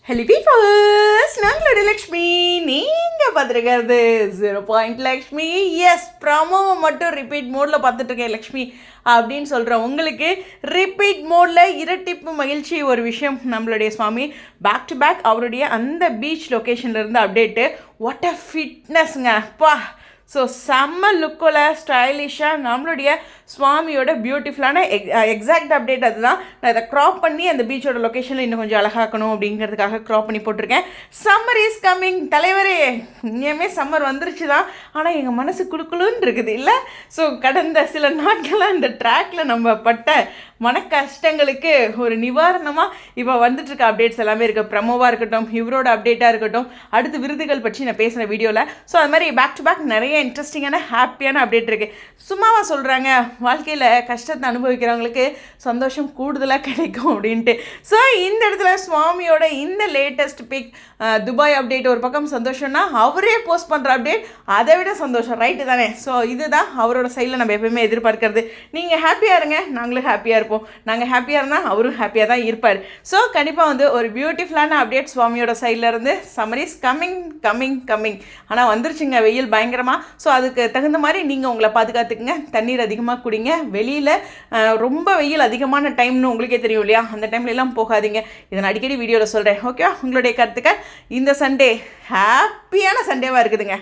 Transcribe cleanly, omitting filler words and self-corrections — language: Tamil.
ஹலோ பீஃபர்ஸ், நாங்களோட லக்ஷ்மி. நீங்கள் பார்த்துருக்கிறது 0 லக்ஷ்மி. எஸ், ப்ரமோவை மட்டும் ரிப்பீட் மோடில் பார்த்துட்ருக்கேன் லக்ஷ்மி அப்படின்னு சொல்கிறேன். உங்களுக்கு ரிப்பீட் மோடில் இரட்டிப்பு மகிழ்ச்சி ஒரு விஷயம். நம்மளுடைய சுவாமி பேக் டு பேக் அவருடைய அந்த பீச் லொக்கேஷன்லேருந்து அப்டேட்டு. வாட் அ ஃபிட்னஸ்ங்க அப்பா. ஸோ செம்ம லுக்கில் ஸ்டைலிஷாக நம்மளுடைய சுவாமியோட பியூட்டிஃபுல்லான எக்ஸாக்ட் அப்டேட் அதுதான். நான் இதை க்ராப் பண்ணி அந்த பீச்சோட லொக்கேஷனில் இன்னும் கொஞ்சம் அழகாக்கணும் அப்படிங்கிறதுக்காக க்ராப் பண்ணி போட்டிருக்கேன். சம்மர் இஸ் கம்மிங் தலைவரே. இனிமே சம்மர் வந்துருச்சு தான், ஆனால் எங்கள் மனசு குழுக்குழுன்னு இருக்குது இல்லை. ஸோ கடந்த சில நாட்களாக இந்த ட்ராக்கில் நம்ம பட்ட மன கஷ்டங்களுக்கு ஒரு நிவாரணமாக இப்போ வந்துட்டுருக்க அப்டேட்ஸ் எல்லாமே இருக்குது. ப்ரமோவாக இருக்கட்டும், இவரோட அப்டேட்டாக இருக்கட்டும், அடுத்து விருதுகள் பற்றி நான் பேசுகிற வீடியோவில். ஸோ அது மாதிரி பேக் டு பேக் நிறைய இன்ட்ரெஸ்டிங்கான ஹாப்பியான அப்டேட் இருக்குது. சும்மாவாக சொல்கிறாங்க, வாழ்க்கையில் கஷ்டத்தை அனுபவிக்கிறவங்களுக்கு சந்தோஷம் கூடுதலாக கிடைக்கும் அப்படின்ட்டு. ஸோ இந்த இடத்துல சுவாமியோட இந்த லேட்டஸ்ட் பிக் துபாய் அப்டேட் ஒரு பக்கம் சந்தோஷம்னா, அவரே போஸ்ட் பண்ணுற அப்டேட் அதை விட சந்தோஷம், ரைட்டு தானே? ஸோ இதுதான் அவரோட சைடில் நம்ம எப்பவுமே எதிர்பார்க்கறது. நீங்கள் ஹாப்பியாக இருங்க, நாங்களும் ஹாப்பியாக இருப்போம். நாங்கள் ஹாப்பியாக இருந்தால் அவரும் ஹாப்பியாக தான் இருப்பார். ஸோ கண்டிப்பாக வந்து ஒரு பியூட்டிஃபுல்லான அப்டேட் சுவாமியோட சைடில் இருந்து. Summer is coming coming coming. ஆனால் வந்துருச்சுங்க வெயில் பயங்கரமாக. ஸோ அதுக்கு தகுந்த மாதிரி நீங்கள் உங்களை பாதுகாத்துக்குங்க. தண்ணீர் அதிகமாக குடிங்க. வெளியில் ரொம்ப வெயில் அதிகமான டைம்னு உங்களுக்கே தெரியும் இல்லையா, அந்த டைம்லலாம் போகாதீங்க. இதை நான் அடிக்கடி வீடியோவில் சொல்கிறேன். ஓகே, உங்களுடைய கருத்துக்கள். இந்த சண்டே ஹாப்பியான சண்டேவாக இருக்குதுங்க.